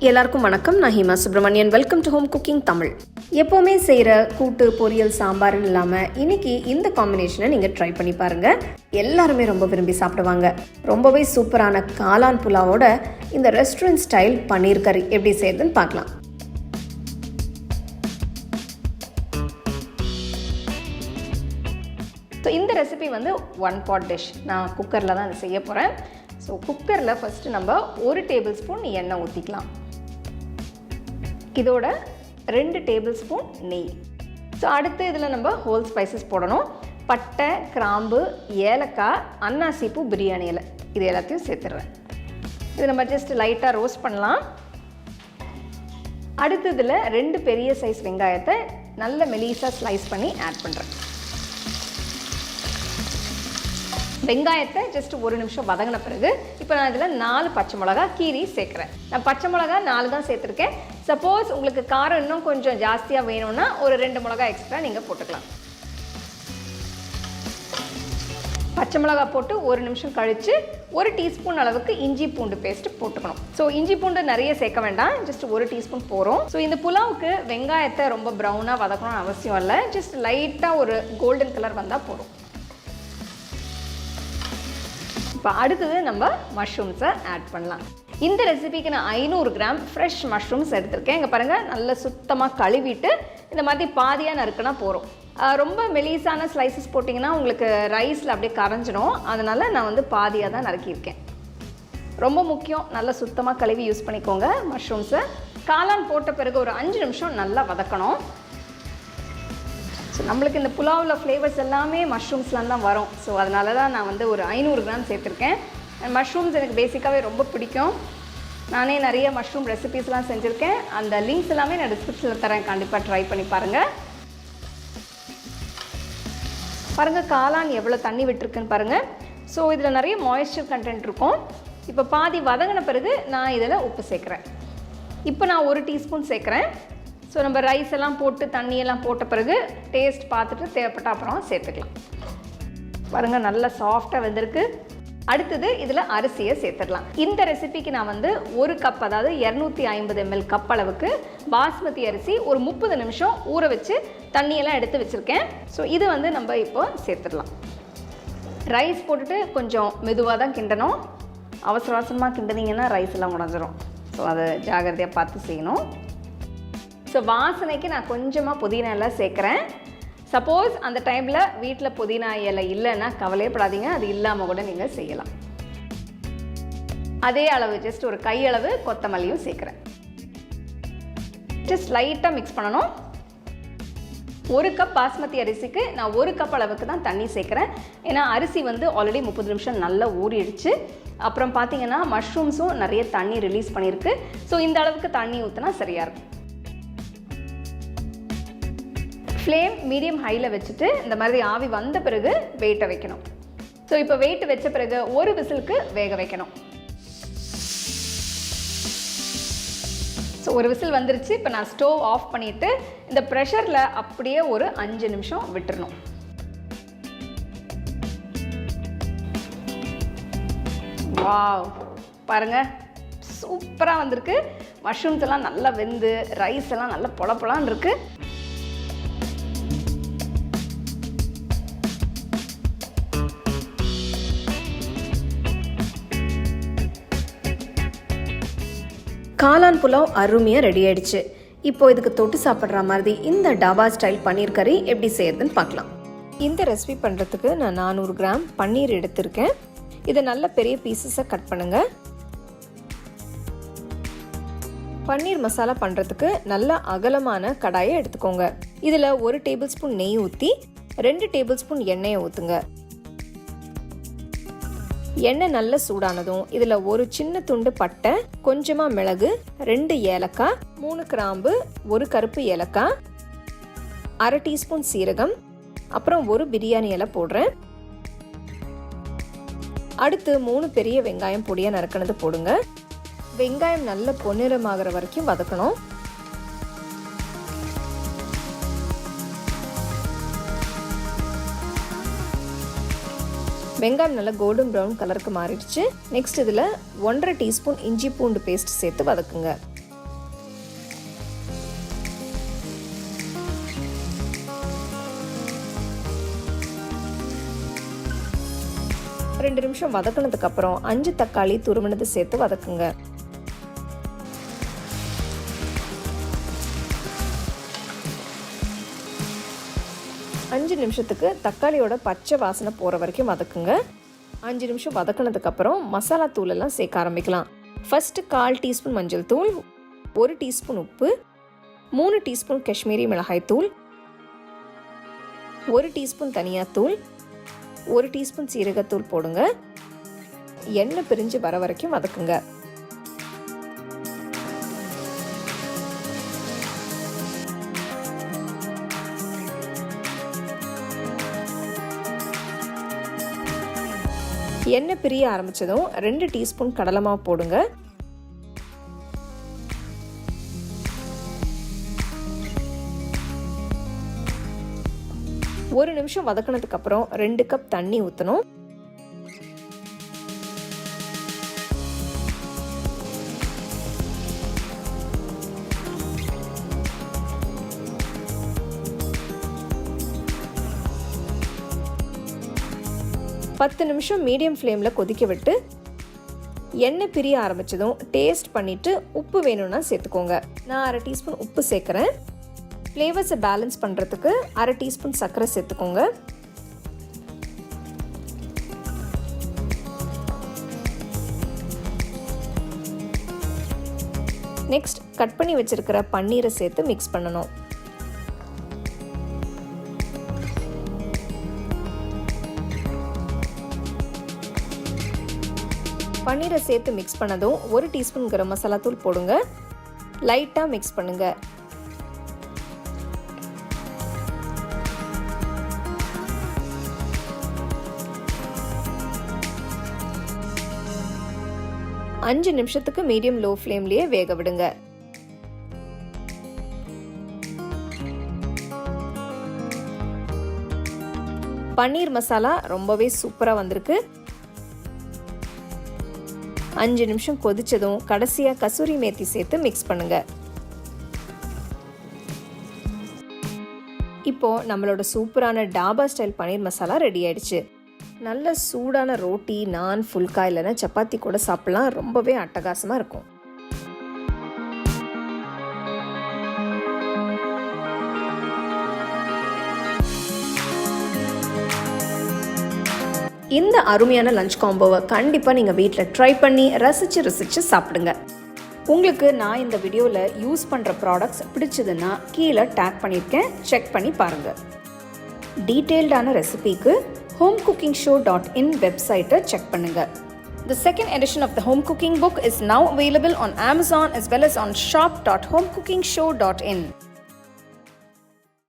எல்லாருக்கும் வணக்கம். நான் Hima Subramanian. Welcome to home cooking Tamil. எப்போவுமே செய்கிற கூட்டு பொரியல் சாம்பார்னு இல்லாமல் இன்னைக்கு இந்த காம்பினேஷனை நீங்கள் ட்ரை பண்ணி பாருங்கள். எல்லாருமே ரொம்ப விரும்பி சாப்பிடுவாங்க. ரொம்பவே சூப்பரான காளான் புலாவோட இந்த ரெஸ்டாரண்ட் ஸ்டைல் பன்னீர் கறி எப்படி செய்யறதுன்னு பார்க்கலாம். ஸோ இந்த ரெசிபி வந்து 1 pot டிஷ். நான் குக்கரில் தான் அதை செய்ய போகிறேன். ஸோ குக்கரில் ஃபஸ்ட்டு நம்ம 1 டேபிள் ஸ்பூன் எண்ணெய் ஊற்றிக்கலாம். இதோட 2 டேபிள் ஸ்பூன் நெய். ஸோ அடுத்து இதில் நம்ம ஹோல் ஸ்பைசஸ் போடணும். பட்டை, கிராம்பு, ஏலக்காய், அன்னாசிப்பூ, பிரியாணி இலை, இது எல்லாத்தையும் சேர்த்துடுறேன். இது நம்ம ஜஸ்ட் லைட்டாக ரோஸ்ட் பண்ணலாம். அடுத்து இதில் 2 பெரிய சைஸ் வெங்காயத்தை நல்ல மெலிசாக ஸ்லைஸ் பண்ணி ஆட் பண்ணுறேன். வெங்காயத்தை ஜஸ்ட் 1 நிமிஷம் வதங்கின பிறகு இப்போ நான் இதில் 4 பச்சை மிளகா கீரி சேர்க்குறேன். நான் பச்சை மிளகா 4 தான் சேர்த்துருக்கேன். சப்போஸ் உங்களுக்கு காரம் இன்னும் கொஞ்சம் ஜாஸ்தியாக வேணும்னா ஒரு 2 மிளகா எக்ஸ்ட்ரா நீங்கள் போட்டுக்கலாம். பச்சை மிளகா போட்டு 1 நிமிஷம் கழித்து 1 டீஸ்பூன் அளவுக்கு இஞ்சி பூண்டு பேஸ்ட்டு போட்டுக்கணும். ஸோ இஞ்சி பூண்டு நிறைய சேர்க்க வேண்டாம், ஜஸ்ட் 1 டீஸ்பூன் போகிறோம். ஸோ இந்த புலாவுக்கு வெங்காயத்தை ரொம்ப ப்ரௌனாக வதக்கணும்னு அவசியம் இல்லை. ஜஸ்ட் லைட்டாக ஒரு கோல்டன் கலர் வந்தால் போதும். இப்போ அடுத்தது நம்ம மஷ்ரூம்ஸை ஆட் பண்ணலாம். இந்த ரெசிபிக்கு நான் 500 கிராம் ஃப்ரெஷ் மஷ்ரூம்ஸ் எடுத்திருக்கேன். இங்கே பாருங்கள், நல்லா சுத்தமாக கழுவிட்டு இந்த மாதிரி பாதியாக நறுக்கினா போகிறோம். ரொம்ப மெலிசான ஸ்லைசஸ் போட்டிங்கன்னா உங்களுக்கு ரைஸில் அப்படியே கரைஞ்சிடும். அதனால் நான் வந்து பாதியாக தான் நறுக்கியிருக்கேன். ரொம்ப முக்கியம், நல்லா சுத்தமாக கழுவி யூஸ் பண்ணிக்கோங்க மஷ்ரூம்ஸை. காளான் போட்ட பிறகு ஒரு 5 நிமிஷம் நல்லா வதக்கணும். ஸோ நம்மளுக்கு இந்த புலாவில் ஃப்ளேவர்ஸ் எல்லாமே மஷ்ரூம்ஸ்லாம் தான் வரும். ஸோ அதனால தான் நான் வந்து ஒரு 500 கிராம் சேர்த்துருக்கேன். மஷ்ரூம்ஸ் எனக்கு பேசிக்காகவே ரொம்ப பிடிக்கும். நானே நிறைய மஷ்ரூம் ரெசிபீஸ்லாம் செஞ்சுருக்கேன். அந்த லிங்க்ஸ் எல்லாமே நான் டிஸ்கிரிப்ஷனில் தரேன், கண்டிப்பாக ட்ரை பண்ணி பாருங்கள். பாருங்கள் காளான் எவ்வளோ தண்ணி விட்டுருக்குன்னு பாருங்கள். ஸோ இதில் நிறைய மாய்ஸ்சர் கண்டென்ட் இருக்கும். இப்போ பாதி வதங்கின பிறகு நான் இதில் உப்பு சேர்க்குறேன். இப்போ நான் 1 டீஸ்பூன் சேர்க்குறேன். ஸோ நம்ம ரைஸ் எல்லாம் போட்டு தண்ணியெல்லாம் போட்ட பிறகு டேஸ்ட் பார்த்துட்டு தேவைப்பட்ட அப்புறம் சேர்த்துக்கலாம். பாருங்கள் நல்லா சாஃப்டாக வெந்திருக்கு. அடுத்தது இதில் அரிசியை சேர்த்துடலாம். இந்த ரெசிபிக்கு நான் வந்து 1 கப், அதாவது 250 ml கப் அளவுக்கு பாஸ்மதி அரிசி ஒரு 30 நிமிஷம் ஊற வச்சு தண்ணியெல்லாம் எடுத்து வச்சுருக்கேன். ஸோ இது வந்து நம்ம இப்போ சேர்த்துடலாம். ரைஸ் போட்டுட்டு கொஞ்சம் மெதுவாக தான் கிண்டணும். அவசர அவசரமாக கிண்டினீங்கன்னா ரைஸ் எல்லாம் உடஞ்சிரும். ஸோ அதை ஜாகிரதையாக பார்த்து செய்யணும். ஸோ வாசனைக்கு நான் கொஞ்சமாக புதினா இலை சேர்க்குறேன். சப்போஸ் அந்த டைமில் வீட்டில் புதினா இலை இல்லைன்னா கவலையப்படாதீங்க, அது இல்லாமல் கூட நீங்கள் செய்யலாம். அதே அளவு ஜஸ்ட் ஒரு கையளவு கொத்தமல்லியும் சேர்க்குறேன். ஜஸ்ட் லைட்டாக மிக்ஸ் பண்ணணும். 1 கப் பாஸ்மதி அரிசிக்கு நான் 1 கப் அளவுக்கு தான் தண்ணி சேர்க்குறேன். ஏன்னா அரிசி வந்து ஆல்ரெடி 30 நிமிஷம் நல்லா ஊறிடுச்சு. அப்புறம் பார்த்தீங்கன்னா மஷ்ரூம்ஸும் நிறைய தண்ணி ரிலீஸ் பண்ணியிருக்கு. ஸோ இந்த அளவுக்கு தண்ணி ஊற்றினா சரியாக இருக்கும். ஃப்ளேம் மீடியம் ஹையில் வச்சுட்டு இந்த மாதிரி ஆவி வந்த பிறகு வெயிட்டை வைக்கணும். ஸோ இப்போ வெயிட் வச்ச பிறகு 1 விசிலுக்கு வேக வைக்கணும். ஸோ 1 விசில் வந்துருச்சு. இப்போ நான் ஸ்டவ் ஆஃப் பண்ணிவிட்டு இந்த ப்ரெஷரில் அப்படியே ஒரு 5 நிமிஷம் விட்டுறணும். வாவ், பாருங்கள் சூப்பராக வந்திருக்கு. மஷ்ரூம்ஸ் எல்லாம் நல்லா வெந்து ரைஸ் எல்லாம் நல்லா பொலப்பொலான்னு இருக்குது. காளான் புலாவ் அருமையாக ரெடி ஆயிடுச்சு. இப்போ இதுக்கு தொட்டு சாப்பிட்ற மாதிரி இந்த டாபா ஸ்டைல் பன்னீர் கறி எப்படி செய்யறதுன்னு பார்க்கலாம். இந்த ரெசிபி பண்ணுறதுக்கு நான் 400 கிராம் பன்னீர் எடுத்திருக்கேன். இதை நல்ல பெரிய பீசஸை கட் பண்ணுங்கள். பன்னீர் மசாலா பண்ணுறதுக்கு நல்ல அகலமான கடாயை எடுத்துக்கோங்க. இதில் 1 டேபிள் ஸ்பூன் நெய் ஊற்றி 2 டேபிள் ஸ்பூன் எண்ணெயை ஊற்றுங்க. எண்ணெய் நல்ல சூடானதும் இதில் ஒரு சின்ன துண்டு பட்டை, கொஞ்சமாக மிளகு, 2 ஏலக்காய், 3 கிராம்பு, 1 கருப்பு ஏலக்காய், 1/2 டீஸ்பூன் சீரகம், அப்புறம் 1 பிரியாணி இலை போடுறேன். அடுத்து 3 பெரிய வெங்காயம் பொடியாக நறுக்கினது போடுங்க. வெங்காயம் நல்ல பொன்னிறமாகிற வரைக்கும் வதக்கணும். வெங்காயம் நல்லா கோல்டன் ப்ரௌன் கலருக்கு மாறிடுச்சு. நெக்ஸ்ட் இதில் 1.5 டீஸ்பூன் இஞ்சி பூண்டு பேஸ்ட் சேர்த்து வதக்குங்க. 2 நிமிஷம் வதக்கினதுக்கப்புறம் 5 தக்காளி துருவினது சேர்த்து வதக்குங்க. அஞ்சு நிமிஷத்துக்கு தக்காளியோட பச்சை வாசனை போகிற வரைக்கும் வதக்குங்க. 5 நிமிஷம் வதக்கினதுக்கப்புறம் மசாலா தூளெல்லாம் சேர்க்க ஆரம்பிக்கலாம். ஃபஸ்ட்டு 1/4 டீஸ்பூன் மஞ்சள் தூள், 1 டீஸ்பூன் உப்பு, 3 டீஸ்பூன் காஷ்மீரி மிளகாய் தூள், 1 டீஸ்பூன் தனியாத்தூள், 1 டீஸ்பூன் சீரகத்தூள் போடுங்க. எண்ணெய் பிரிஞ்சு வர வரைக்கும் வதக்குங்க. எண்ணெய் பிரிய ஆரம்பித்ததும் 2 டீஸ்பூன் கடலை மாவு போடுங்க. ஒரு நிமிஷம் வதக்கினதுக்கப்புறம் 2 கப் தண்ணி ஊற்றணும். பத்து நிமிஷம் மீடியம் ஃப்ளேமில் கொதிக்க விட்டு எண்ணெய் பிரிய ஆரம்பித்ததும் டேஸ்ட் பண்ணிவிட்டு உப்பு வேணும்னா சேர்த்துக்கோங்க. நான் 1/2 டீஸ்பூன் உப்பு சேர்க்குறேன். ஃப்ளேவர்ஸை பேலன்ஸ் பண்ணுறதுக்கு 1/2 டீஸ்பூன் சர்க்கரை சேர்த்துக்கோங்க. நெக்ஸ்ட் கட் பண்ணி வச்சுருக்கிற பன்னீரை சேர்த்து மிக்ஸ் பண்ணணும். பன்னீரை சேர்த்து மிக்ஸ் பண்ணதும் 1 டீஸ்பூன் கரம் மசாலா தூள் போடுங்க. லைட்டாக மிக்ஸ் பண்ணுங்க. அஞ்சு நிமிஷத்துக்கு மீடியம் லோ ஃப்ளேம்லேயே வேக விடுங்க. பன்னீர் மசாலா ரொம்பவே சூப்பராக வந்திருக்கு. 5 நிமிஷம் கொதிச்சதும் கடைசியாக கசூரி மேத்தி சேர்த்து மிக்ஸ் பண்ணுங்க. இப்போ நம்மளோட சூப்பரான டாபா ஸ்டைல் பன்னீர் மசாலா ரெடி ஆயிடுச்சு. நல்ல சூடான ரோட்டி, நான், ஃபுல்கா இல்லைன்னா சப்பாத்தி கூட சாப்பிடலாம். ரொம்பவே அட்டகாசமாக இருக்கும். இந்த அருமையான லஞ்ச் காம்போவை கண்டிப்பாக நீங்கள் வீட்டில் ட்ரை பண்ணி ரசித்து சாப்பிடுங்க. உங்களுக்கு நான் இந்த வீடியோவில் யூஸ் பண்ணுற ப்ராடக்ட்ஸ் பிடிச்சதுன்னா கீழே டேக் பண்ணியிருக்கேன், செக் பண்ணி பாருங்கள். டீட்டெயில்டான ரெசிபிக்கு homecookingshow.in வெப்சைட்டை செக் பண்ணுங்கள். The second edition of the home cooking book is now available on Amazon as well as on shop.homecookingshow.in.